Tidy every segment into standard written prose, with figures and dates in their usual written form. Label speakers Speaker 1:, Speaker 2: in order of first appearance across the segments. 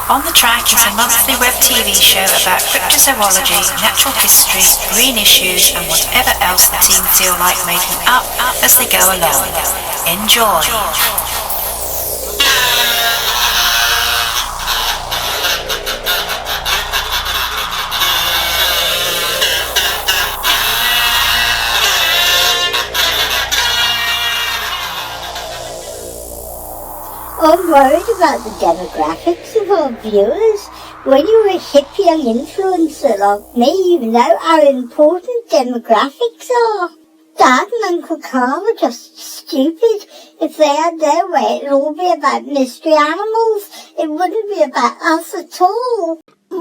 Speaker 1: On the Track is a monthly web TV show about cryptozoology, natural history, green issues, and whatever else the team feel like making up as they go along. Enjoy!
Speaker 2: I'm worried about the demographics of our viewers. When you're a hip young influencer like me, you know how important demographics are. Dad and Uncle Carl are just stupid. If they had their way, it'd all be about mystery animals. It wouldn't be about us at all. We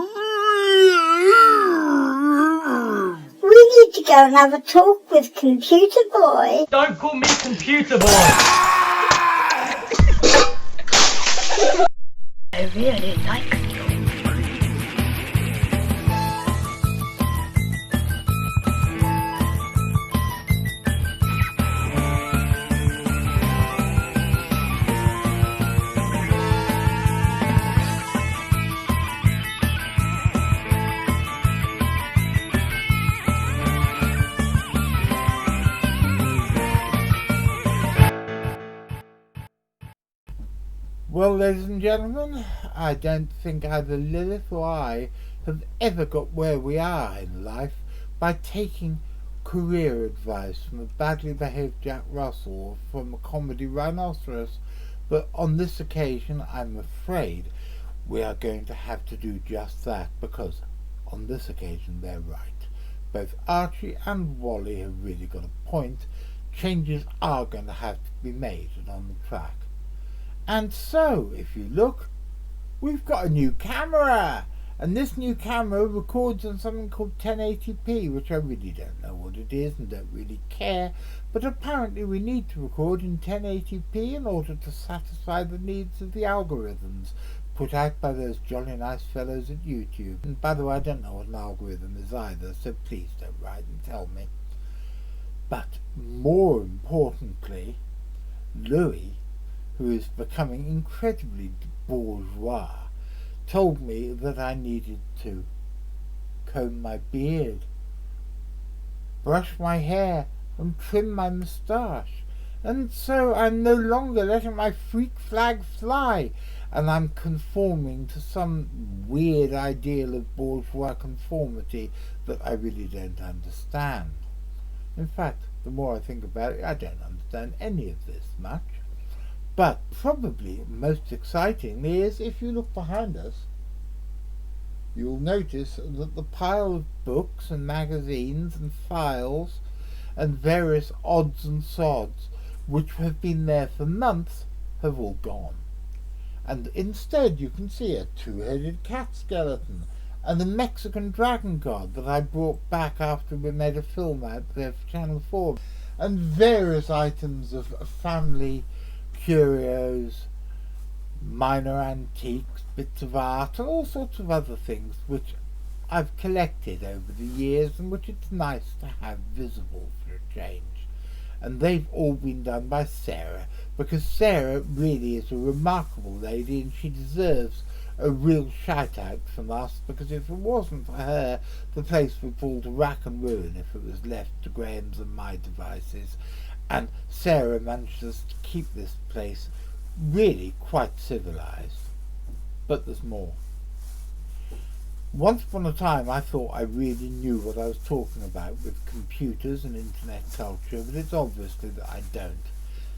Speaker 2: need to go and have a talk with Computer Boy.
Speaker 3: Don't call me Computer Boy!
Speaker 1: I really like you.
Speaker 4: Well, ladies and gentlemen, I don't think either Lilith or I have ever got where we are in life by taking career advice from a badly behaved Jack Russell or from a comedy rhinoceros, but on this occasion I'm afraid we are going to have to do just that, because on this occasion they're right. Both Archie and Wally have really got a point. Changes are going to have to be made on the track. And so, if you look, we've got a new camera, and this new camera records on something called 1080p, which I really don't know what it is and don't really care, but apparently we need to record in 1080p in order to satisfy the needs of the algorithms put out by those jolly nice fellows at YouTube. And by the way, I don't know what an algorithm is either, so please don't write and tell me. But more importantly, Louis, who is becoming incredibly bourgeois, told me that I needed to comb my beard, brush my hair, and trim my moustache. And so I'm no longer letting my freak flag fly, and I'm conforming to some weird ideal of bourgeois conformity that I really don't understand. In fact, the more I think about it, I don't understand any of this much. But probably most excitingly is, if you look behind us, you'll notice that the pile of books and magazines and files and various odds and sods which have been there for months have all gone. And instead you can see a two-headed cat skeleton and a Mexican dragon god that I brought back after we made a film out there for Channel 4, and various items of family curios, minor antiques, bits of art, and all sorts of other things which I've collected over the years and which it's nice to have visible for a change. And they've all been done by Sarah, because Sarah really is a remarkable lady and she deserves a real shout out from us, because if it wasn't for her, the place would fall to rack and ruin if it was left to Graham's and my devices. And Sarah manages to keep this place really quite civilized. But there's more. Once upon a time I thought I really knew what I was talking about with computers and internet culture, but it's obviously that I don't.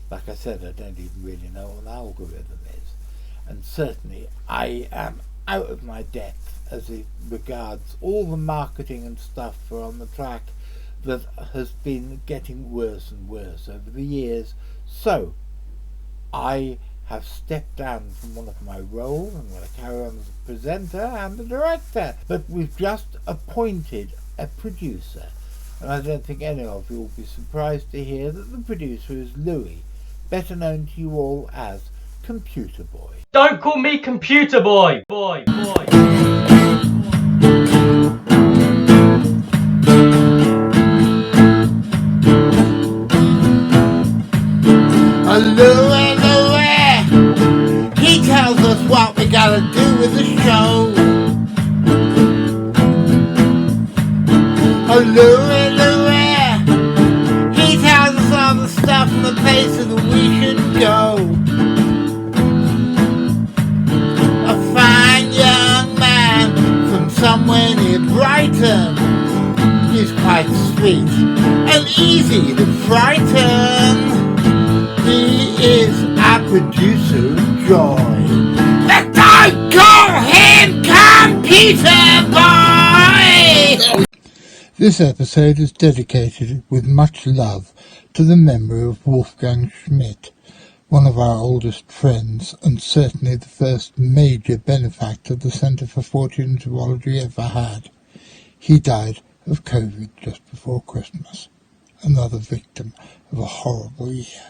Speaker 4: Like I said, I don't even really know what an algorithm is. And certainly I am out of my depth as it regards all the marketing and stuff for On the Track that has been getting worse and worse over the years. So I have stepped down from one of my roles. I'm going to carry on as a presenter and a director, but we've just appointed a producer, and I don't think any of you will be surprised to hear that the producer is Louis, better known to you all as Computer Boy.
Speaker 3: Don't call me Computer Boy! Boy.
Speaker 4: Louis, he tells us what we got got to do with the show. Oh, Louie, Louie, he tells us all the stuff and the places that we should go. A fine young man from somewhere near Brighton. He's quite sweet and easy to frighten. He is our producer of joy. But don't call him Computer Boy! This episode is dedicated with much love to the memory of Wolfgang Schmidt, one of our oldest friends and certainly the first major benefactor the Centre for Fortean Zoology ever had. He died of COVID just before Christmas, another victim of a horrible year.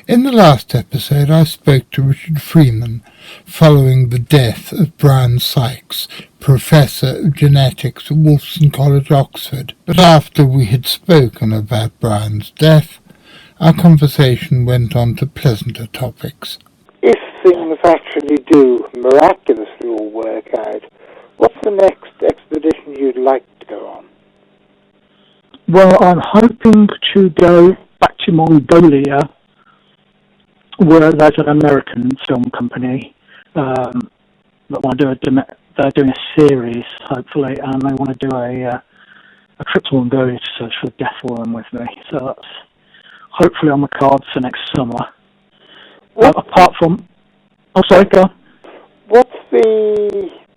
Speaker 4: In the last episode, I spoke to Richard Freeman following the death of Brian Sykes, Professor of Genetics at Wolfson College, Oxford. But after we had spoken about Brian's death, our conversation went on to pleasanter topics.
Speaker 5: If things actually do miraculously all work out, what's the next expedition you'd like to go on?
Speaker 6: Well, I'm hoping to go back to Mongolia, where there's an American film company that want to do they're doing a series, hopefully, and they want to do a trip to Mongolia to search for the death worm with me. So that's hopefully on the cards for next summer. Apart from, go on.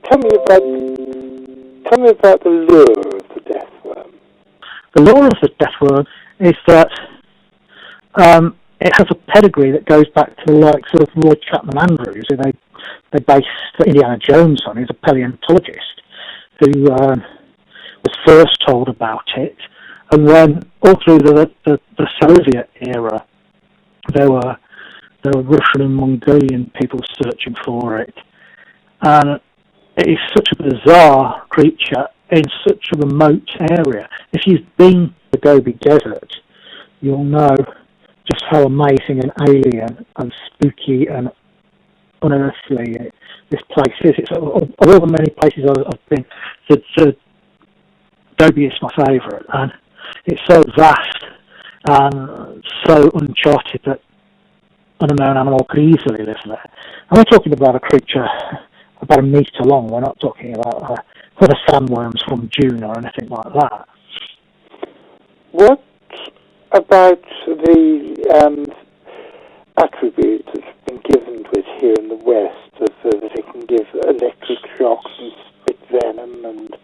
Speaker 5: Tell me about the lure of the death worm.
Speaker 6: The lure of the death worm is that it has a pedigree that goes back to the likes of Roy Chapman Andrews, who they based Indiana Jones on. He's a paleontologist who was first told about it, and then all through the Soviet era, there were Russian and Mongolian people searching for it, and it is such a bizarre creature in such a remote area. If you've been to the Gobi Desert, you'll know just how amazing and alien and spooky and unearthly this place is. It's of all the many places I've been, the Gobi is my favourite, and it's so vast and so uncharted that an unknown animal could easily live there. And we're talking about a creature about a metre long. We're not talking about the sandworms from June or anything like that.
Speaker 5: What about the attributes that have been given to it here in the West, that it can give electric shocks and spit venom and...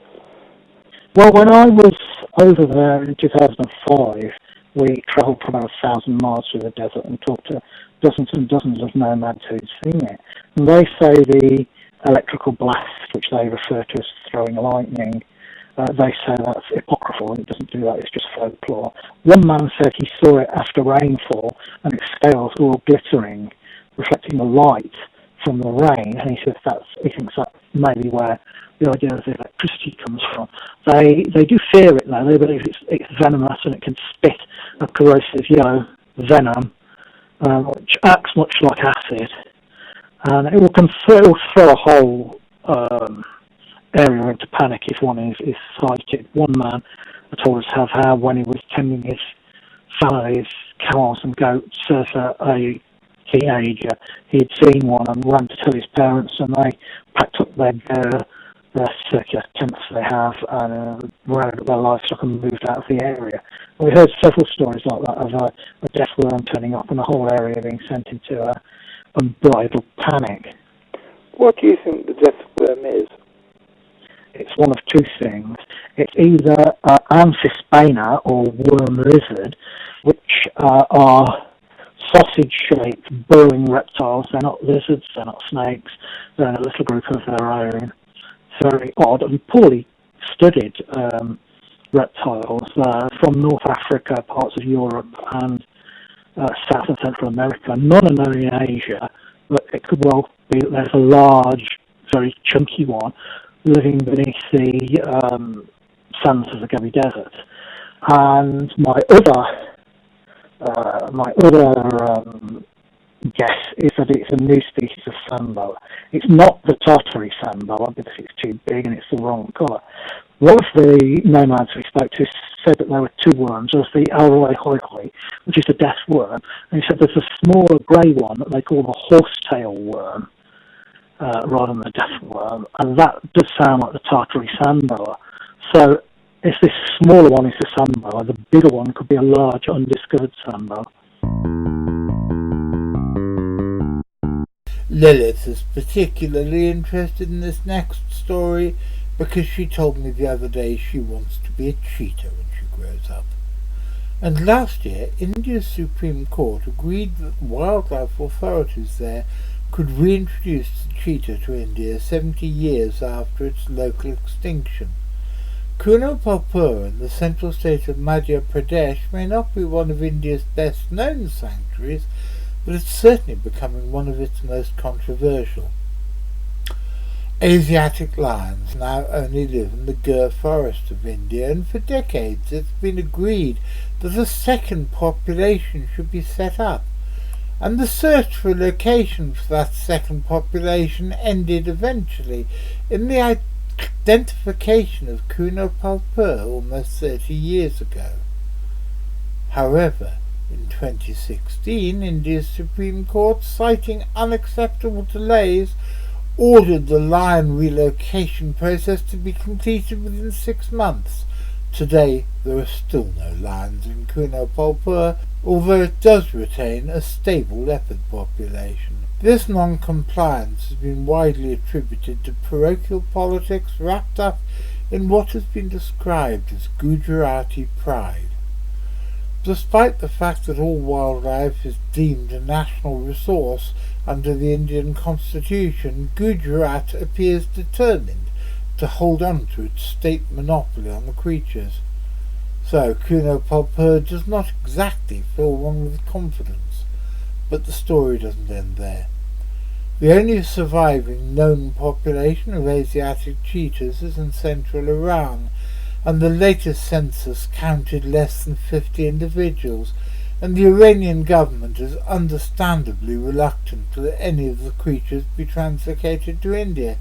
Speaker 6: Well, when I was over there in 2005, we travelled for about 1,000 miles through the desert and talked to dozens and dozens of nomads who'd seen it. And they say the electrical blast, which they refer to as throwing lightning, they say that's apocryphal and it doesn't do that, it's just folklore. One man said he saw it after rainfall and its scales were all glittering, reflecting the light from the rain, and he says he thinks that's maybe where the idea of the electricity comes from. They do fear it though. They believe it's venomous and it can spit a corrosive yellow venom, which acts much like acid, and it will throw a whole area into panic if one is sighted. One man told us how when he was tending his family's cows and goats as a teenager, he had seen one and ran to tell his parents, and they packed up their circular tents they have and rounded up their livestock and moved out of the area. And we heard several stories like that of a death worm turning up and the whole area being sent into unbridled panic.
Speaker 5: What do you think the death worm is?
Speaker 6: It's one of two things. It's either Amphisbaena or worm lizard, which are sausage-shaped, burrowing reptiles. They're not lizards, they're not snakes, they're in a little group of their own. Very odd and poorly studied reptiles from North Africa, parts of Europe, and South and Central America. None are known in Asia, but it could well be that there's a large, very chunky one living beneath the sands of the Gobi Desert. And my other guess is that it's a new species of sand boa. It's not the Tartary sand boa because it's too big and it's the wrong colour. One of the nomads we spoke to said that there were two worms. There's the Alroy hoikoi, which is the death worm, and he said there's a smaller grey one that they call the horsetail worm, rather than the death worm, and that does sound like the Tartary sand boa. So if this smaller one is the sand boa, the bigger one could be a large undiscovered sand boa.
Speaker 4: Lilith is particularly interested in this next story because she told me the other day she wants to be a cheetah when she grows up. And last year, India's Supreme Court agreed that wildlife authorities there could reintroduce the cheetah to India 70 years after its local extinction. Kuno Palpur in the central state of Madhya Pradesh may not be one of India's best-known sanctuaries, but it's certainly becoming one of its most controversial. Asiatic lions now only live in the Gir forest of India, and for decades it's been agreed that a second population should be set up, and the search for a location for that second population ended eventually in the identification of Kuno Palpur almost 30 years ago. However, in 2016, India's Supreme Court, citing unacceptable delays, ordered the lion relocation process to be completed within 6 months. Today, there are still no lions in Kuno Palpur, although it does retain a stable leopard population. This non-compliance has been widely attributed to parochial politics wrapped up in what has been described as Gujarati pride. Despite the fact that all wildlife is deemed a national resource under the Indian Constitution, Gujarat appears determined to hold on to its state monopoly on the creatures. So Kuno Palpur does not exactly fill one with confidence, but the story doesn't end there. The only surviving known population of Asiatic cheetahs is in central Iran, and the latest census counted less than 50 individuals, and the Iranian government is understandably reluctant to let any of the creatures be translocated to India.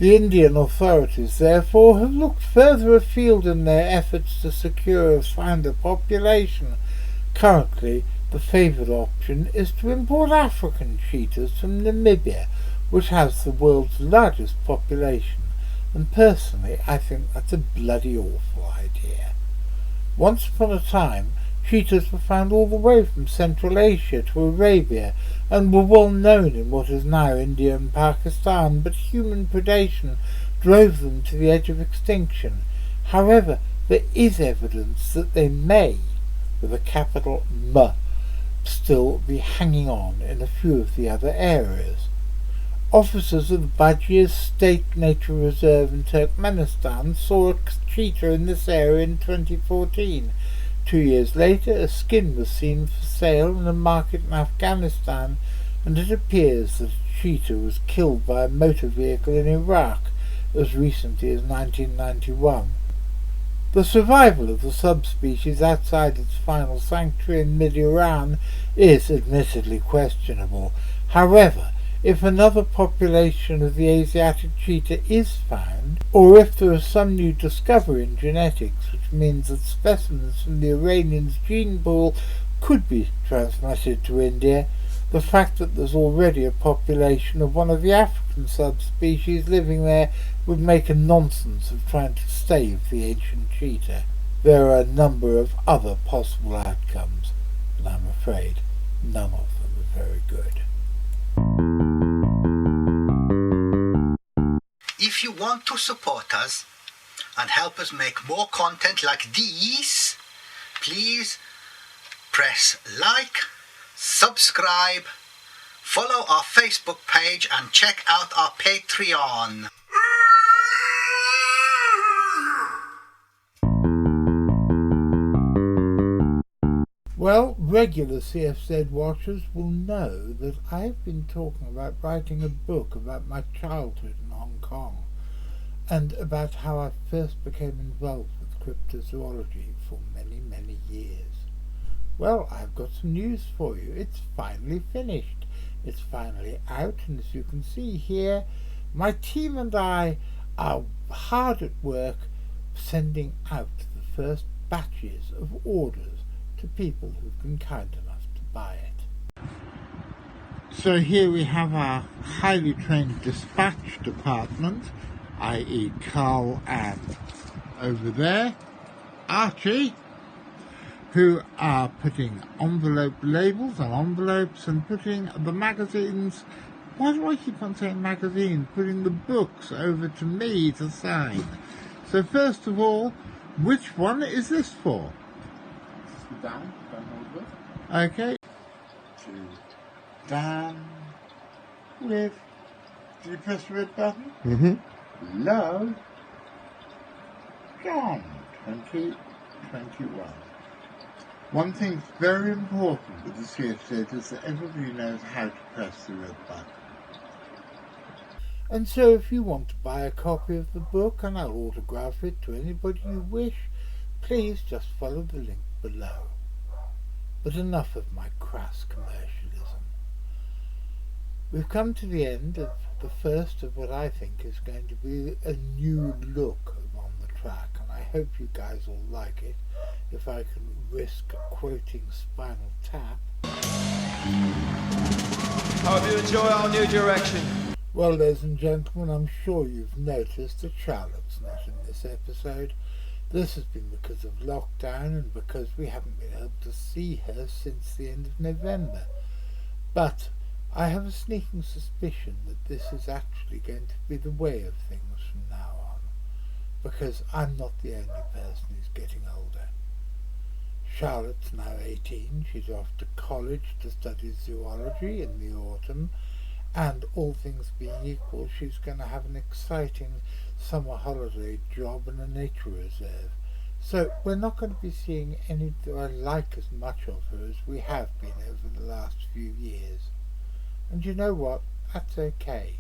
Speaker 4: The Indian authorities, therefore, have looked further afield in their efforts to secure a founder population. Currently, the favoured option is to import African cheetahs from Namibia, which has the world's largest population, and personally I think that's a bloody awful idea. Once upon a time, cheetahs were found all the way from Central Asia to Arabia, and were well known in what is now India and Pakistan, but human predation drove them to the edge of extinction. However, there is evidence that they may, with a capital M, still be hanging on in a few of the other areas. Officers of the Bajir State Nature Reserve in Turkmenistan saw a cheetah in this area in 2014. 2 years later, a skin was seen for sale in a market in Afghanistan, and it appears that a cheetah was killed by a motor vehicle in Iraq as recently as 1991. The survival of the subspecies outside its final sanctuary in mid-Iran is admittedly questionable. However, if another population of the Asiatic cheetah is found, or if there is some new discovery in genetics which means that specimens from the Iranians' gene pool could be transmitted to India, the fact that there's already a population of one of the African subspecies living there would make a nonsense of trying to save the ancient cheetah. There are a number of other possible outcomes, and I'm afraid none of them are very good.
Speaker 7: If you want to support us and help us make more content like these, please press like, subscribe, follow our Facebook page and check out our Patreon.
Speaker 4: Well, regular CFZ watchers will know that I've been talking about writing a book about my childhood in Hong Kong, and about how I first became involved with cryptozoology for many, many years. Well, I've got some news for you. It's finally finished. It's finally out, and as you can see here, my team and I are hard at work sending out the first batches of orders to people who've been kind enough to buy it. So here we have our highly trained dispatch department, i.e. Carl and over there Archie, who are putting envelope labels on envelopes and putting the magazines, why do I keep on saying magazine, putting the books over to me to sign. So first of all, which one is this for?
Speaker 8: Down, hold it.
Speaker 4: Okay. To Dan with, did you press the red button?
Speaker 8: Mm-hmm.
Speaker 4: Love, John, 2021. One thing that's very important with the CFZ is that everybody knows how to press the red button. And so if you want to buy a copy of the book and I'll autograph it to anybody you wish, please just follow the link below. But enough of my crass commercialism. We've come to the end of the first of what I think is going to be a new look on the track, and I hope you guys all like it. If I can risk quoting Spinal Tap.
Speaker 9: Hope you enjoy our new direction.
Speaker 4: Well, ladies and gentlemen, I'm sure you've noticed that Charlotte's not in this episode. This has been because of lockdown and because we haven't been able to see her since the end of November. But I have a sneaking suspicion that this is actually going to be the way of things from now on, because I'm not the only person who's getting older. Charlotte's now 18, she's off to college to study zoology in the autumn, and all things being equal, she's going to have an exciting summer holiday job in a nature reserve. So we're not going to be seeing any like as much of her as we have been over the last few years. And you know what? That's okay.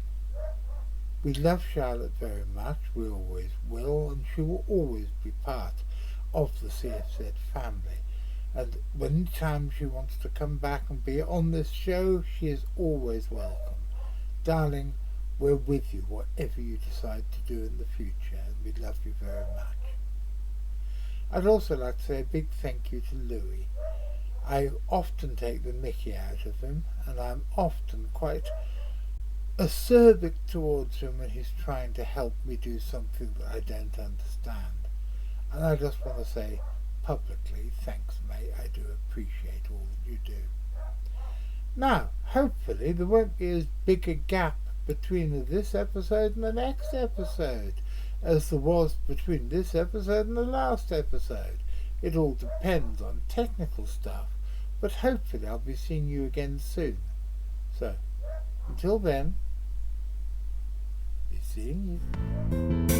Speaker 4: We love Charlotte very much, we always will, and she will always be part of the CFZ family. And any time she wants to come back and be on this show, she is always welcome. Darling, we're with you whatever you decide to do in the future, and we love you very much. I'd also like to say a big thank you to Louis. I often take the mickey out of him, and I'm often quite acerbic towards him when he's trying to help me do something that I don't understand. And I just want to say publicly, thanks mate, I do appreciate all that you do. Now, hopefully there won't be as big a gap between this episode and the next episode as there was between this episode and the last episode. It all depends on technical stuff, but hopefully I'll be seeing you again soon. So, until then, be seeing you.